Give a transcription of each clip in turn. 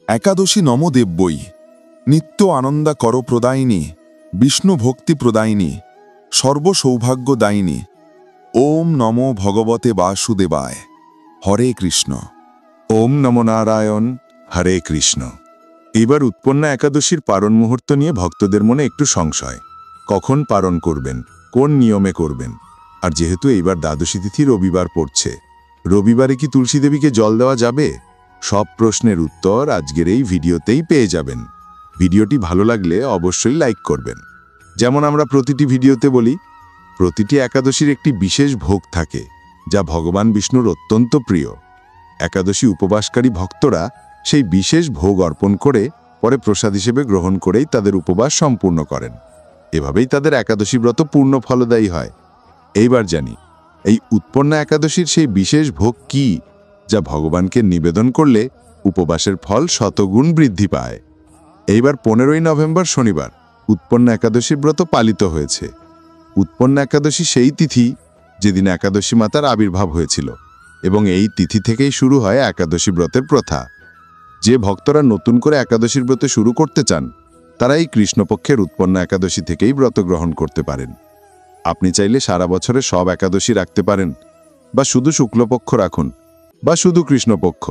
একাদশী নমদেব্যই নিত্য আনন্দা কর প্রদায়িনী বিষ্ণু ভক্তি প্রদায়িনী সর্বসৌভাগ্যদায়িনী ওম নমো ভগবতে বাসুদেবায় হরে কৃষ্ণ। ওম নমো নারায়ণ, হরে কৃষ্ণ। এবার উৎপন্না একাদশীর পারণ মুহূর্ত নিয়ে ভক্তদের মনে একটু সংশয়। কখন পারণ করবেন, কোন নিয়মে করবেন? আর যেহেতু এইবার দ্বাদশী তিথি রবিবার পড়ছে, রবিবারে কি তুলসী দেবীকে জল দেওয়া যাবে? সব প্রশ্নের উত্তর আজকের এই ভিডিওতেই পেয়ে যাবেন। ভিডিওটি ভালো লাগলে অবশ্যই লাইক করবেন। যেমন আমরা প্রতিটি ভিডিওতে বলি, প্রতিটি একাদশীর একটি বিশেষ ভোগ থাকে যা ভগবান বিষ্ণুর অত্যন্ত প্রিয়। একাদশী উপবাসকারী ভক্তরা সেই বিশেষ ভোগ অর্পণ করে পরে প্রসাদ হিসেবে গ্রহণ করেই তাদের উপবাস সম্পূর্ণ করেন। এভাবেই তাদের একাদশী ব্রত পূর্ণ ফলদায়ী হয়। এইবার জানি এই উৎপন্না একাদশীর সেই বিশেষ ভোগ কি, যা ভগবানকে নিবেদন করলে উপবাসের ফল শতগুণ বৃদ্ধি পায়। এইবার 15ই নভেম্বর শনিবার উৎপন্না একাদশীর ব্রত পালিত হয়েছে। উৎপন্না একাদশী সেই তিথি যেদিন একাদশী মাতার আবির্ভাব হয়েছিল, এবং এই তিথি থেকেই শুরু হয় একাদশী ব্রতের প্রথা। যে ভক্তরা নতুন করে একাদশীর ব্রত শুরু করতে চান, তারা এই কৃষ্ণপক্ষের উৎপন্না একাদশী থেকেই ব্রত গ্রহণ করতে পারেন। আপনি চাইলে সারা বছরে সব একাদশী রাখতে পারেন, বা শুধু শুক্লপক্ষ রাখুন, বা শুধু কৃষ্ণপক্ষ,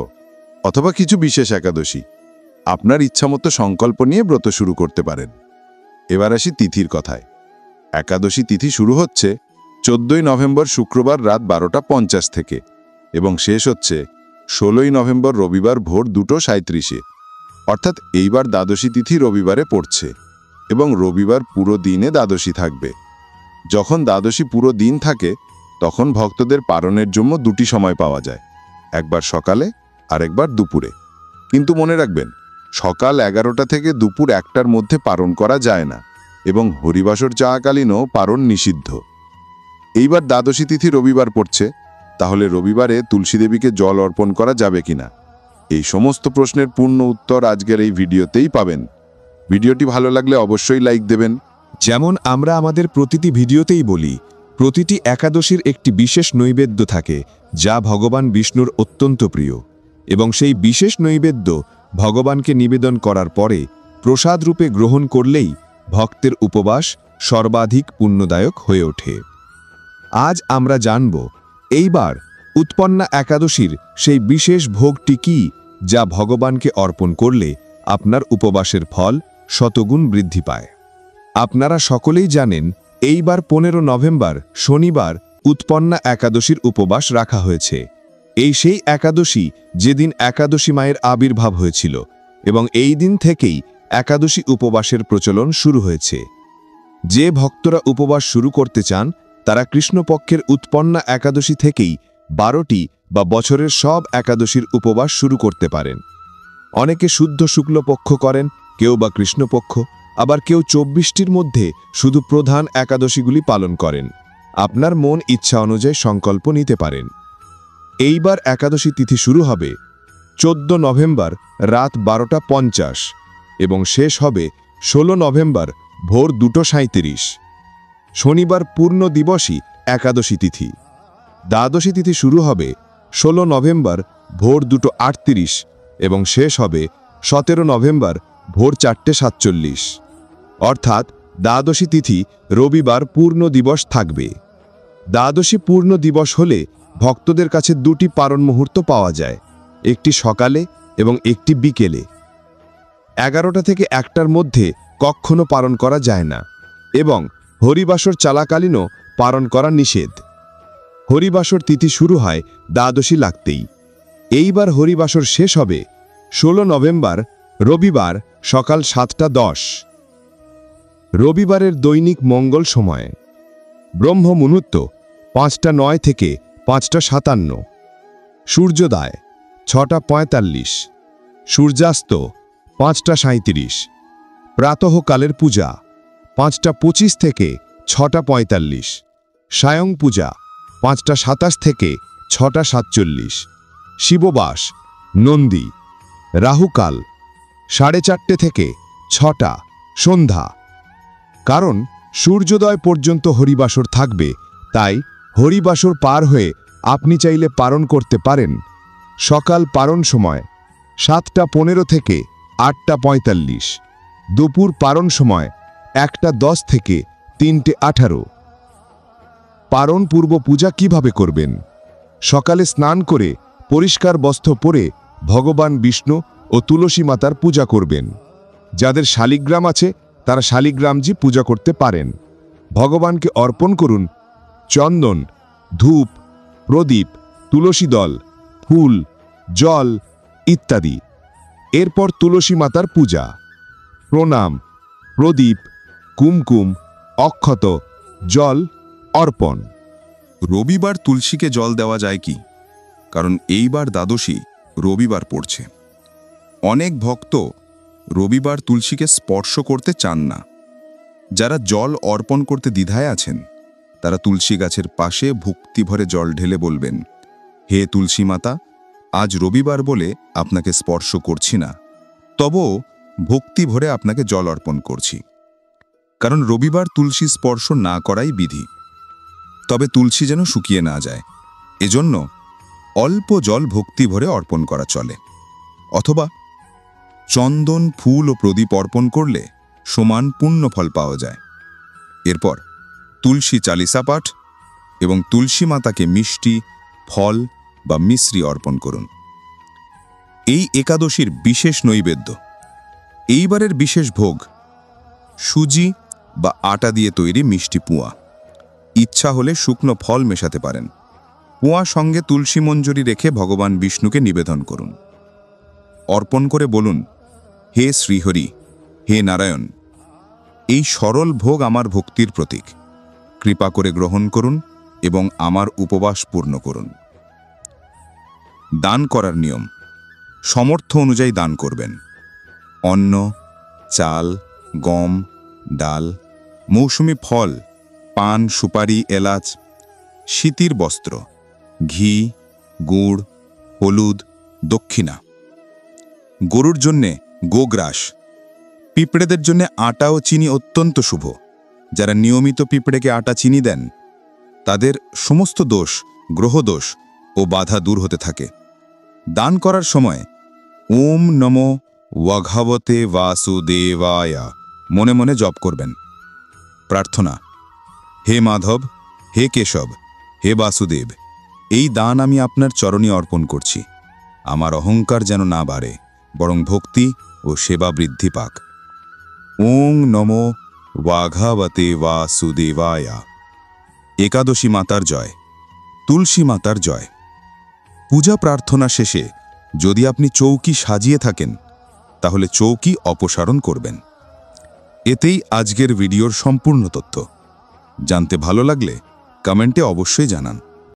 অথবা কিছু বিশেষ একাদশী। আপনার ইচ্ছামতো সংকল্প নিয়ে ব্রত শুরু করতে পারেন। এবার আসি তিথির কথায়। একাদশী তিথি শুরু হচ্ছে 14ই নভেম্বর শুক্রবার রাত 12:50 থেকে এবং শেষ হচ্ছে 16ই নভেম্বর রবিবার ভোর 2:37-এ। অর্থাৎ এইবার দ্বাদশী তিথি রবিবারে পড়ছে এবং রবিবার পুরো দিনে দ্বাদশী থাকবে। যখন দ্বাদশী পুরো দিন থাকে, তখন ভক্তদের পারণের জন্য দুটি সময় পাওয়া যায়, একবার সকালে আর একবার দুপুরে। কিন্তু মনে রাখবেন, সকাল 11টা থেকে দুপুর 1টার মধ্যে পারণ করা যায় না, এবং হরিবাসর চলাকালীনও পারণ নিষিদ্ধ। এইবার দ্বাদশী তিথি রবিবার পড়ছে, তাহলে রবিবারে তুলসী দেবীকে জল অর্পণ করা যাবে কিনা, এই সমস্ত প্রশ্নের পূর্ণ উত্তর আজকের এই ভিডিওতেই পাবেন। ভিডিওটি ভালো লাগলে অবশ্যই লাইক দেবেন। যেমন আমরা আমাদের প্রতিটি ভিডিওতেই বলি, প্রতিটি একাদশীর একটি বিশেষ নৈবেদ্য থাকে যা ভগবান বিষ্ণুর অত্যন্ত প্রিয়, এবং সেই বিশেষ নৈবেদ্য ভগবানকে নিবেদন করার পরে প্রসাদ রূপে গ্রহণ করলেই ভক্তের উপবাস সর্বাধিক পুণ্যদায়ক হয়ে ওঠে। আজ আমরা জানব এইবার উৎপন্না একাদশীর সেই বিশেষ ভোগটি কি, যা ভগবানকে অর্পণ করলে আপনার উপবাসের ফল শতগুণ বৃদ্ধি পায়। আপনারা সকলেই জানেন, এইবার 15 নভেম্বর শনিবার উৎপন্না একাদশীর উপবাস রাখা হয়েছে। এই সেই একাদশী যেদিন একাদশী মায়ের আবির্ভাব হয়েছিল, এবং এই দিন থেকেই একাদশী উপবাসের প্রচলন শুরু হয়েছে। যে ভক্তরা উপবাস শুরু করতে চান, তারা কৃষ্ণপক্ষের উৎপন্না একাদশী থেকেই 12টি বা বছরের সব একাদশীর উপবাস শুরু করতে পারেন। অনেকে শুদ্ধ শুক্লপক্ষ করেন, কেউ বা কৃষ্ণপক্ষ, আবার কেউ 24টির মধ্যে শুধু প্রধান একাদশীগুলি পালন করেন। আপনার মন ইচ্ছা অনুযায়ী সংকল্প নিতে পারেন। এইবার একাদশী তিথি শুরু হবে 14 নভেম্বর রাত 12:50 এবং শেষ হবে 16 নভেম্বর ভোর 2:37। শনিবার পূর্ণ দিবসই একাদশী তিথি। দ্বাদশী তিথি শুরু হবে 16 নভেম্বর ভোর 2:38 এবং শেষ হবে 17 নভেম্বর ভোর 4:47। অর্থাৎ দ্বাদশী তিথি রবিবার পূর্ণ দিবস থাকবে। দ্বাদশী পূর্ণ দিবস হলে ভক্তদের কাছে দুটি পারণ মুহূর্ত পাওয়া যায়, একটি সকালে এবং একটি বিকেলে। 11টা থেকে 1টার মধ্যে কখনো পারণ করা যায় না, এবং হরিবাসর চলাকালীনও পারণ করা নিষেধ। হরিবাসর তিথি শুরু হয় দ্বাদশী লাগতেই। এইবার হরিবাসর শেষ হবে 16 নভেম্বর রবিবার সকাল 7:10। রবিবারের দৈনিক মঙ্গল সময় ব্রহ্ম মুহূর্ত 5:09 থেকে 5:57, সূর্যোদয় 6:45, সূর্যাস্ত 5:37, প্রাতঃকালের পূজা 5:25 থেকে 6:45, সায়ং পূজা 5:27 থেকে 6:47, শিববাস নন্দী, রাহুকাল 4:30 থেকে 6টা, সন্ধ্যা। কারণ সূর্যোদয় পর্যন্ত হরিবাসর থাকবে, তাই হরিবাসর পার হয়ে আপনি চাইলে পারণ করতে পারেন। সকাল পারণ সময় 7:15 থেকে 8:45, দুপুর পারণ সময় 1:10 থেকে 3:18। পারণ পূর্ব পূজা কিভাবে করবেন? সকালে স্নান করে পরিষ্কার বস্ত্র পরে ভগবান বিষ্ণু ও তুলসী মাতার পূজা করবেন। যাদের শালিগ্রাম আছে তারা শালিগ্রামজি পূজা করতে পারেন। ভগবানকে অর্পণ করুন চন্দন, ধূপ, প্রদীপ, তুলসী দল, ফুল, জল ইত্যাদি। এরপর তুলসী মাতার পূজা, প্রণাম, প্রদীপ, কুমকুম, অক্ষত, জল অর্পণ। রবিবার তুলসীকে জল দেওয়া যায় কি? কারণ এইবার দ্বাদশী রবিবার পড়ছে। অনেক ভক্ত রবিবার তুলসীকে স্পর্শ করতে চান না। যারা জল অর্পণ করতে দ্বিধায় আছেন তারা তুলসী গাছের পাশে ভক্তিভরে জল ঢেলে বলবেন, হে তুলসী মাতা, আজ রবিবার বলে আপনাকে স্পর্শ করছি না, তবুও ভক্তি ভরে আপনাকে জল অর্পণ করছি। কারণ রবিবার তুলসী স্পর্শ না করাই বিধি। তবে তুলসী যেন শুকিয়ে না যায়, এজন্য অল্প জল ভক্তি ভরে অর্পণ করা চলে। অথবা চন্দন, ফুল ও প্রদীপ অর্পণ করলে সমান পুণ্যফল পাওয়া যায়। এরপর তুলসী চালিসা পাঠ এবং তুলসী মাতাকে মিষ্টি, ফল বা মিশ্রি অর্পণ করুন। এই একাদশীর বিশেষ নৈবেদ্য, এইবারের বিশেষ ভোগ সুজি বা আটা দিয়ে তৈরি মিষ্টি পুয়া। ইচ্ছা হলে শুকনো ফল মেশাতে পারেন। পুয়া সঙ্গে তুলসী মঞ্জরি রেখে ভগবান বিষ্ণুকে নিবেদন করুন। অর্পণ করে বলুন, হে শ্রীহরি, হে নারায়ণ, এই সরল ভোগ আমার ভক্তির প্রতীক। কৃপা করে গ্রহণ করুন এবং আমার উপবাস পূর্ণ করুন। দান করার নিয়ম, সমর্থ অনুযায়ী দান করবেন। অন্ন, চাল, গম, ডাল, মৌসুমি ফল, পান, সুপারি, এলাচ, শীতির বস্ত্র, ঘি, গুড়, হলুদ, দক্ষিণা। গরুর জন্যে গোগ্রাস, পিঁপড়েদের জন্য আটা ও চিনি অত্যন্ত শুভ। যারা নিয়মিত পিঁপড়েকে আটা চিনি দেন তাদের সমস্ত দোষ, গ্রহদোষ ও বাধা দূর হতে থাকে। দান করার সময় ওম নমো ভগবতে বাসুদেবায় মনে মনে জপ করবেন। প্রার্থনা, হে মাধব, হে কেশব, হে বাসুদেব, এই দান আমি আপনার চরণে অর্পণ করছি। আমার অহংকার যেন না বাড়ে, বরং ভক্তি ও সেবা বৃদ্ধি পাক। ওং নমো ভগবতে বাসুদেবায়। একাদশী মাতার জয়, তুলসী মাতার জয়। পূজা প্রার্থনা শেষে যদি আপনি চৌকি সাজিয়ে থাকেন তাহলে চৌকি অপসারণ করবেন। এতেই আজকের ভিডিওর সম্পূর্ণ তথ্য। জানতে ভালো লাগলে কমেন্টে অবশ্যই জানান।